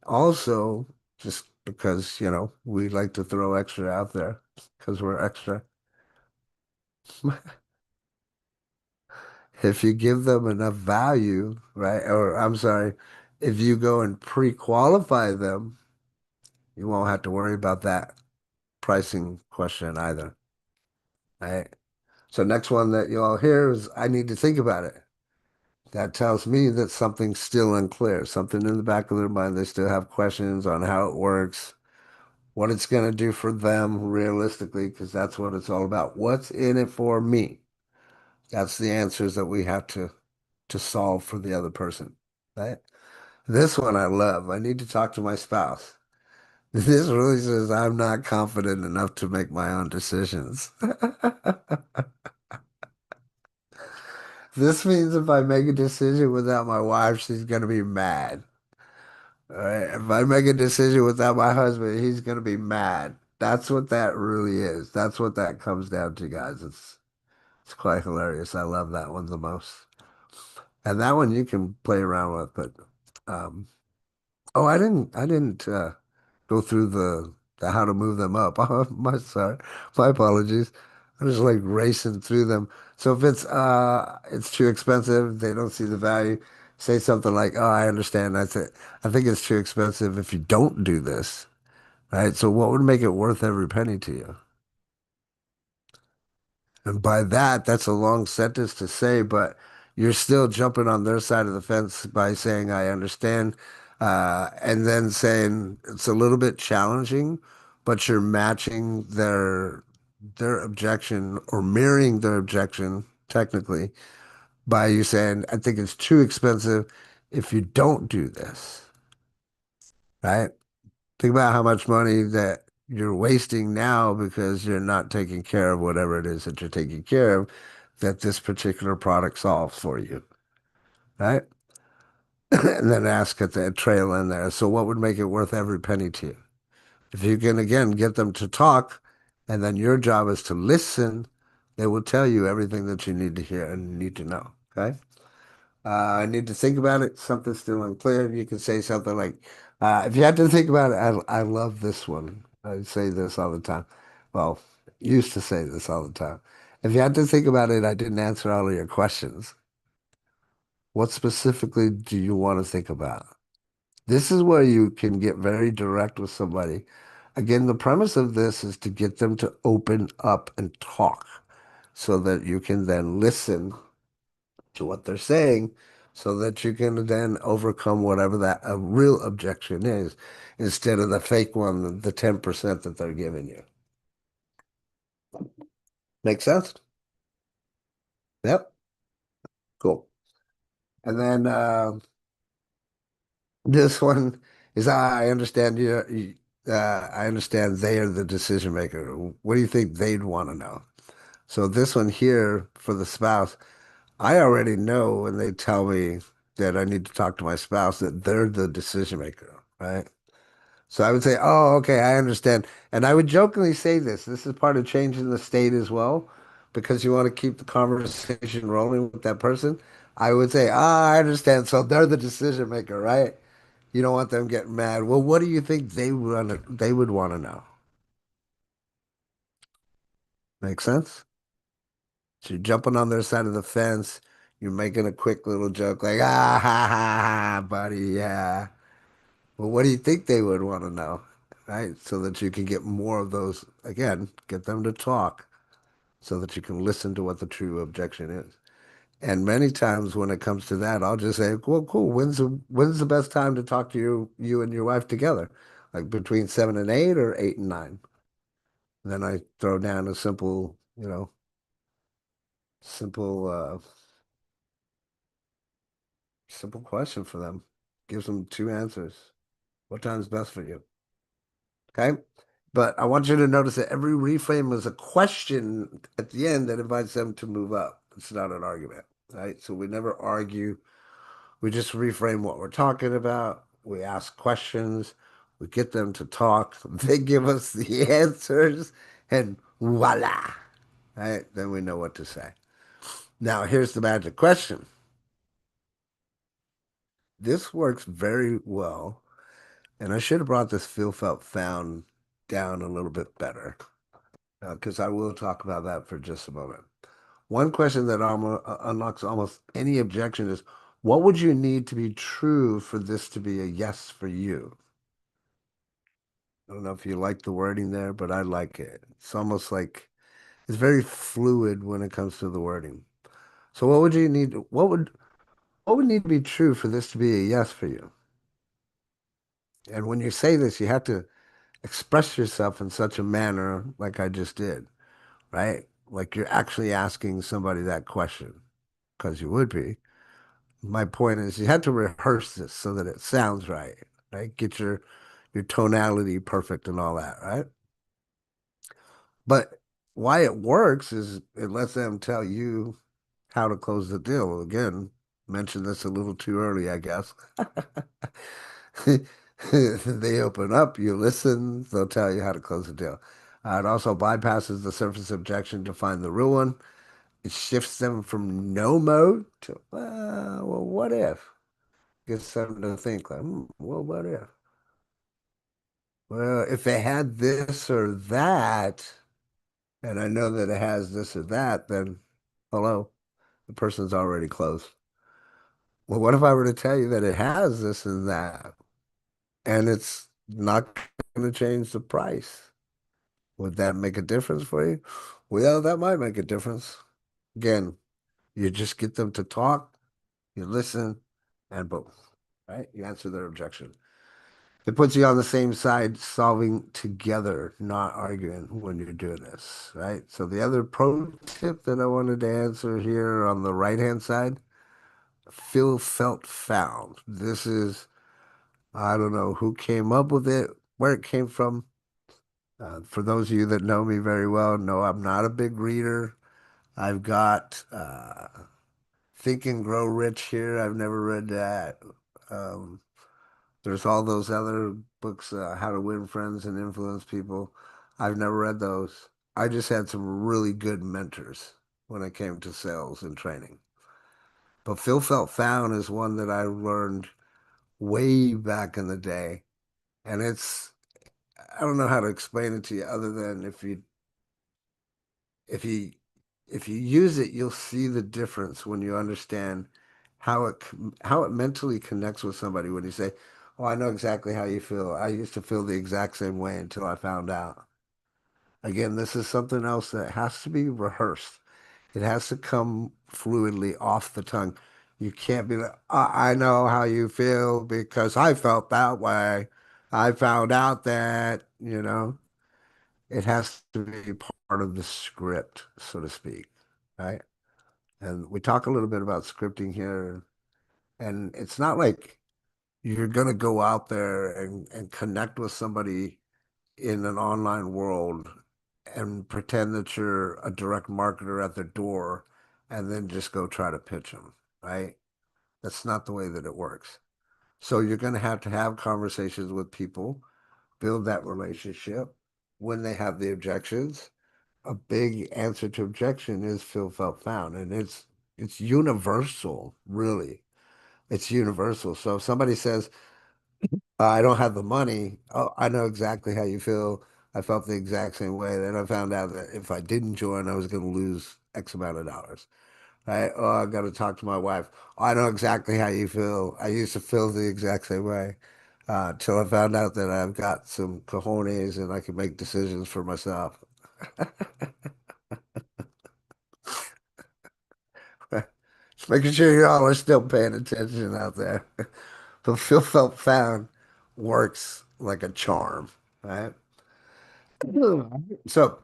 Also, just because, we like to throw extra out there because we're extra. If you give them enough value, right? Or I'm sorry, if you go and pre-qualify them, you won't have to worry about that pricing question either. Right? So next one that you'll hear is I need to think about it. That tells me that something's still unclear, something in the back of their mind. They still have questions on how it works, what it's going to do for them realistically, because that's what it's all about. What's in it for me? That's the answers that we have to solve for the other person. right? This one I love. I need to talk to my spouse. This really says I'm not confident enough to make my own decisions. This means if I make a decision without my wife, she's gonna be mad. All right. If I make a decision without my husband, he's gonna be mad. That's what that really is. That's what that comes down to, guys. It's quite hilarious. I love that one the most. And that one you can play around with, but um oh, I didn't go through the how to move them up. Oh, my sorry. My apologies. I'm just like racing through them. So if it's too expensive, they don't see the value, say something like, "Oh, I understand. I think it's too expensive if you don't do this." Right? So what would make it worth every penny to you? And by that, that's a long sentence to say, but you're still jumping on their side of the fence by saying, I understand, and then saying it's a little bit challenging, but you're matching their objection or mirroring their objection, technically, by you saying, I think it's too expensive if you don't do this, right? Think about how much money that you're wasting now because you're not taking care of whatever it is that you're taking care of that this particular product solves for you, right? And then ask at the trail end there. So what would make it worth every penny to you? If you can again get them to talk, and then your job is to listen, they will tell you everything that you need to hear and need to know. Okay. I need to think about it. Something's still unclear. You can say something like, if you had to think about it, I love this one. I say this all the time. Well, used to say this all the time. If you had to think about it, I didn't answer all of your questions. What specifically do you want to think about? This is where you can get very direct with somebody. Again, the premise of this is to get them to open up and talk so that you can then listen to what they're saying so that you can then overcome whatever that a real objection is instead of the fake one, the 10% that they're giving you. Make sense? Yep. Cool. And then this one is I understand I understand they are the decision maker. What do you think they'd want to know? So this one here for the spouse, I already know when they tell me that I need to talk to my spouse that they're the decision maker, right? So I would say, oh, okay, I understand. And I would jokingly say this. This is part of changing the state as well, because you want to keep the conversation rolling with that person. I would say, ah, I understand. So they're the decision maker, right? You don't want them getting mad. Well, what do you think they would want to know? Make sense? So you're jumping on their side of the fence. You're making a quick little joke like, ah, ha, ha, ha, buddy, yeah. Well, what do you think they would want to know? Right? So that you can get more of those, again, get them to talk so that you can listen to what the true objection is. And many times when it comes to that, I'll just say, well, cool. When's the best time to talk to you and your wife together? Like between 7 and 8 or 8 and 9? And then I throw down a simple, simple, simple question for them. Gives them two answers. What time's best for you? Okay. But I want you to notice that every reframe is a question at the end that invites them to move up. It's not an argument, right? So we never argue. We just reframe what we're talking about. We ask questions. We get them to talk. They give us the answers, and voila, right? Then we know what to say. Now, here's the magic question. This works very well, and I should have brought this feel, felt, found down a little bit better because I will talk about that for just a moment. One question that unlocks almost any objection is, what would you need to be true for this to be a yes for you? I don't know if you like the wording there, but I like it. It's almost like it's very fluid when it comes to the wording. So what would you need? What would need to be true for this to be a yes for you? And when you say this, you have to express yourself in such a manner like I just did, right? Like you're actually asking somebody that question, because you would be. My point is you have to rehearse this so that it sounds right? Get your tonality perfect and all that, right? But why it works is it lets them tell you how to close the deal. Again, mentioned this a little too early, I guess. They open up, you listen, they'll tell you how to close the deal. It also bypasses the surface objection to find the real one. It shifts them from no mode to, well, what if? Gets them to think like, well, what if? Well, if they had this or that, and I know that it has this or that, then hello, the person's already closed. Well, what if I were to tell you that it has this and that, and it's not going to change the price? Would that make a difference for you? Well, that might make a difference. Again, you just get them to talk, you listen, and boom, right? You answer their objection. It puts you on the same side, solving together, not arguing when you're doing this, right? So the other pro tip that I wanted to answer here on the right-hand side, feel, felt, found. This is, I don't know who came up with it, where it came from. For those of you that know me very well, know I'm not a big reader. I've got Think and Grow Rich here. I've never read that. Um, there's all those other books, How to Win Friends and Influence People. I've never read those. I just had some really good mentors when it came to sales and training. But Feel Felt Found is one that I learned way back in the day. And I don't know how to explain it to you other than if you if you use it, you'll see the difference when you understand how it mentally connects with somebody when you say, "Oh, I know exactly how you feel. I used to feel the exact same way until I found out." Again, this is something else that has to be rehearsed. It has to come fluidly off the tongue. You can't be like, I know how you feel because I felt that way. I found out that, it has to be part of the script, so to speak, right? And we talk a little bit about scripting here, and it's not like you're going to go out there and connect with somebody in an online world and pretend that you're a direct marketer at their door and then just go try to pitch them, right? That's not the way that it works. So you're going to have conversations with people, build that relationship when they have the objections. A big answer to objection is feel, felt, found, and it's universal, really. It's universal. So if somebody says, I don't have the money, oh, I know exactly how you feel. I felt the exact same way. Then I found out that if I didn't join, I was going to lose X amount of dollars. Right? Oh, I got to talk to my wife. Oh, I know exactly how you feel. I used to feel the exact same way till I found out that I've got some cojones and I can make decisions for myself. Just making sure you all are still paying attention out there. The feel felt found works like a charm, right? So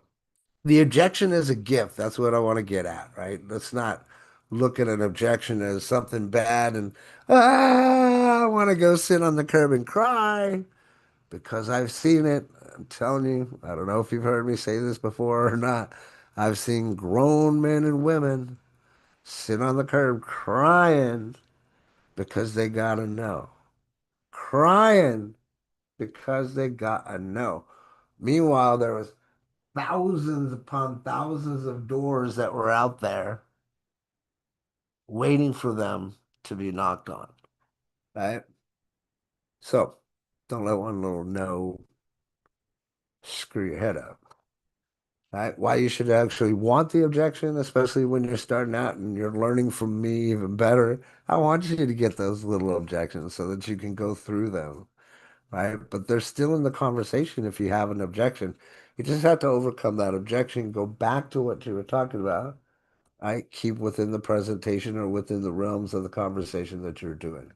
the objection is a gift. That's what I want to get at, right? Let's not look at an objection as something bad and I want to go sit on the curb and cry because I've seen it. I'm telling you, I don't know if you've heard me say this before or not. I've seen grown men and women sit on the curb crying because they got a no. Crying because they got a no. Meanwhile, there was thousands upon thousands of doors that were out there waiting for them to be knocked on, right? So don't let one little no screw your head up, right? Why you should actually want the objection, especially when you're starting out and you're learning from me even better. I want you to get those little objections so that you can go through them, right? But they're still in the conversation if you have an objection. You just have to overcome that objection, go back to what you were talking about, right? Keep within the presentation or within the realms of the conversation that you're doing.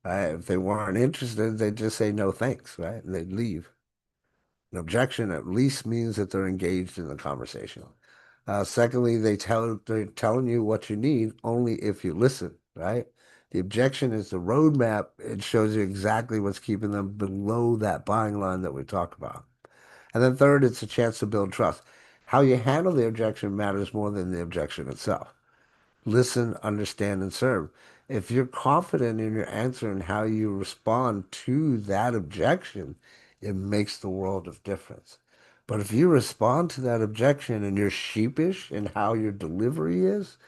Right? If they weren't interested, they'd just say no thanks, right? And they'd leave. An objection at least means that they're engaged in the conversation. Secondly, they're telling you what you need only if you listen, right? The objection is the roadmap. It shows you exactly what's keeping them below that buying line that we talk about. And then third, it's a chance to build trust. How you handle the objection matters more than the objection itself. Listen, understand, and serve. If you're confident in your answer and how you respond to that objection, it makes the world of difference. But if you respond to that objection and you're sheepish in how your delivery is,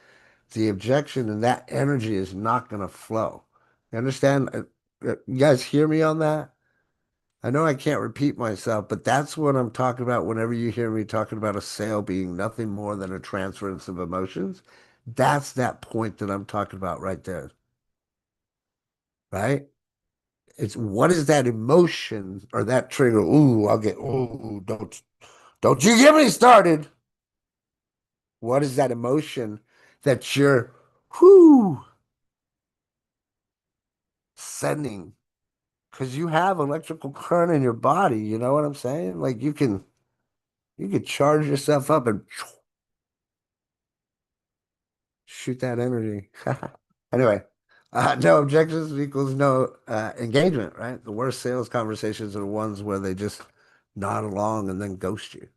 the objection and that energy is not going to flow. You understand? You guys hear me on that? I know I can't repeat myself, but that's what I'm talking about whenever you hear me talking about a sale being nothing more than a transference of emotions. That's that point that I'm talking about right there, right? It's what is that emotion or that trigger? Ooh, ooh, don't you get me started. What is that emotion that you're, whoo, sending? Because you have electrical current in your body, you know what I'm saying? Like you can charge yourself up and shoot that energy. Anyway, no objections equals no engagement, right? The worst sales conversations are the ones where they just nod along and then ghost you.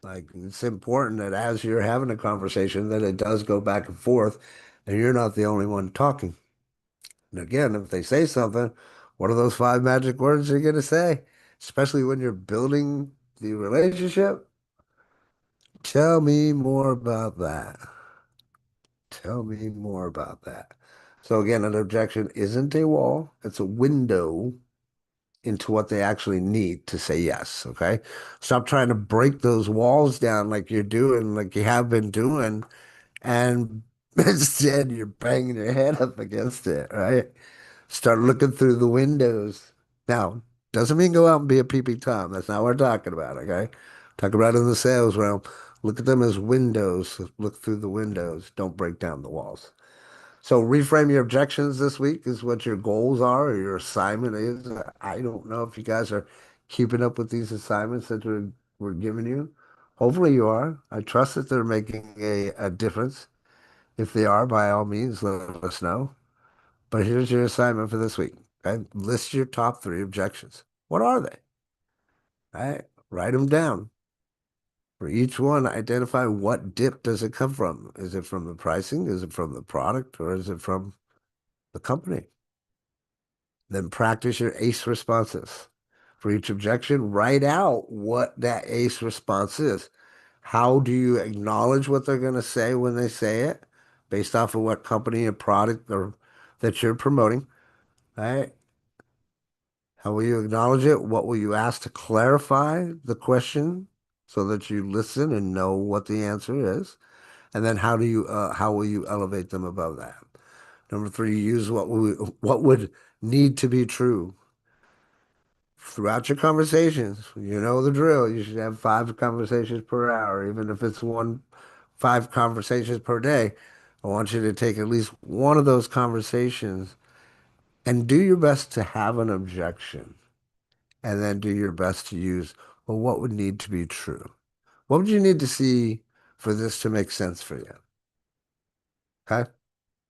Like it's important that as you're having a conversation, that it does go back and forth, and you're not the only one talking. And again, if they say something, what are those five magic words you're gonna say? Especially when you're building the relationship. Tell me more about that. Tell me more about that. So again, an objection isn't a wall, it's a window into what they actually need to say yes. Okay. Stop trying to break those walls down like you're doing, like you have been doing, and instead you're banging your head up against it, right? Start looking through the windows. Now, doesn't mean go out and be a peeping Tom. That's not what we're talking about, okay? Talk about in the sales realm. Look at them as windows. Look through the windows. Don't break down the walls. So reframe your objections this week is what your goals are or your assignment is. I don't know if you guys are keeping up with these assignments that we're giving you. Hopefully you are. I trust that they're making a difference. If they are, by all means, let us know. But here's your assignment for this week. Okay? List your top three objections. What are they? All right? Write them down. For each one, identify what dip does it come from. Is it from the pricing? Is it from the product? Or is it from the company? Then practice your ACE responses. For each objection, write out what that ACE response is. How do you acknowledge what they're going to say when they say it, based off of what company and product or that you're promoting? All right. How will you acknowledge it? What will you ask to clarify the question so that you listen and know what the answer is? And then how will you elevate them above that? Number three, use what would need to be true throughout your conversations. You know the drill. You should have 5 conversations per hour, even if it's 5 conversations per day. I want you to take at least one of those conversations and do your best to have an objection. And then do your best to use, well, what would need to be true? What would you need to see for this to make sense for you? Okay?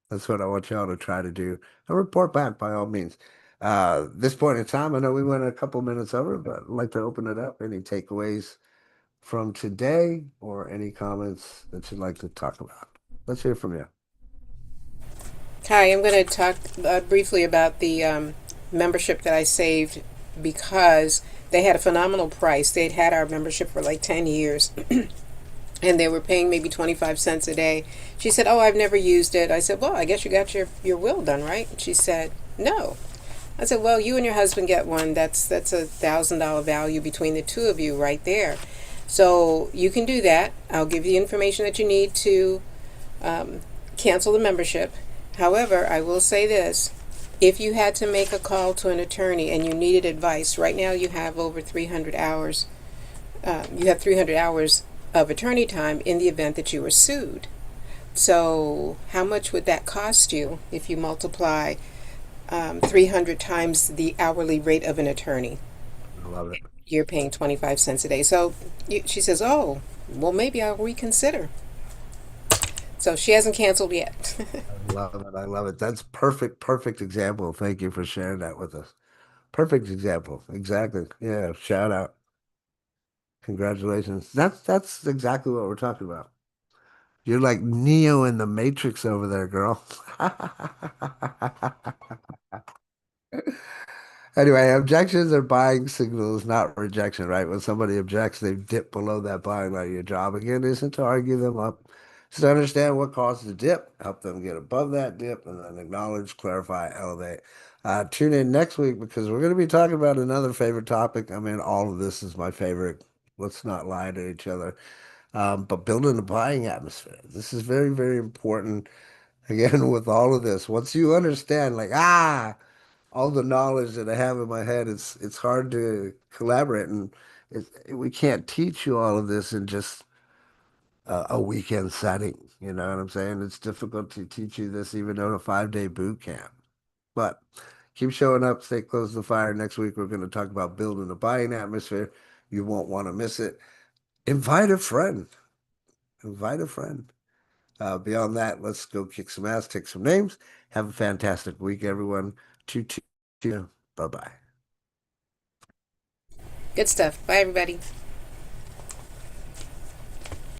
That's what I want y'all to try to do. And report back by all means. This point in time, I know we went a couple minutes over, but I'd like to open it up. Any takeaways from today or any comments that you'd like to talk about? Let's hear from you. Hi, I'm going to talk briefly about the membership that I saved because they had a phenomenal price. They'd had our membership for like 10 years and they were paying maybe 25 cents a day. She said, "Oh, I've never used it." I said, "Well, I guess you got your will done, right?" She said, "No." I said, "Well, you and your husband get one. That's $1,000 value between the two of you right there. So you can do that. I'll give you the information that you need to cancel the membership. However, I will say this. If you had to make a call to an attorney and you needed advice, right now you have over 300 hours. You have 300 hours of attorney time in the event that you were sued. So how much would that cost you if you multiply 300 times the hourly rate of an attorney? I love it. You're paying 25 cents a day. So she says, "Oh, well, maybe I'll reconsider." So she hasn't canceled yet. I love it. I love it. That's perfect, perfect example. Thank you for sharing that with us. Perfect example. Exactly. Yeah. Shout out. Congratulations. That's exactly what we're talking about. You're like Neo in the Matrix over there, girl. Anyway, objections are buying signals, not rejection, right? When somebody objects, they dip below that buying line. Your job again isn't to argue them up. It's to understand what caused the dip, help them get above that dip, and then acknowledge, clarify, elevate. Tune in next week because we're going to be talking about another favorite topic. I mean, all of this is my favorite. Let's not lie to each other. But building a buying atmosphere. This is very, very important. Again, with all of this, once you understand, like, all the knowledge that I have in my head, it's hard to collaborate, and we can't teach you all of this in just a weekend setting. You know what I'm saying? It's difficult to teach you this even on a 5-day boot camp. But keep showing up, stay close to the fire. Next week, we're going to talk about building a buying atmosphere. You won't want to miss it. Invite a friend. Invite a friend. Beyond that, let's go kick some ass, take some names. Have a fantastic week, everyone. Two. Bye bye. Good stuff. Bye, everybody.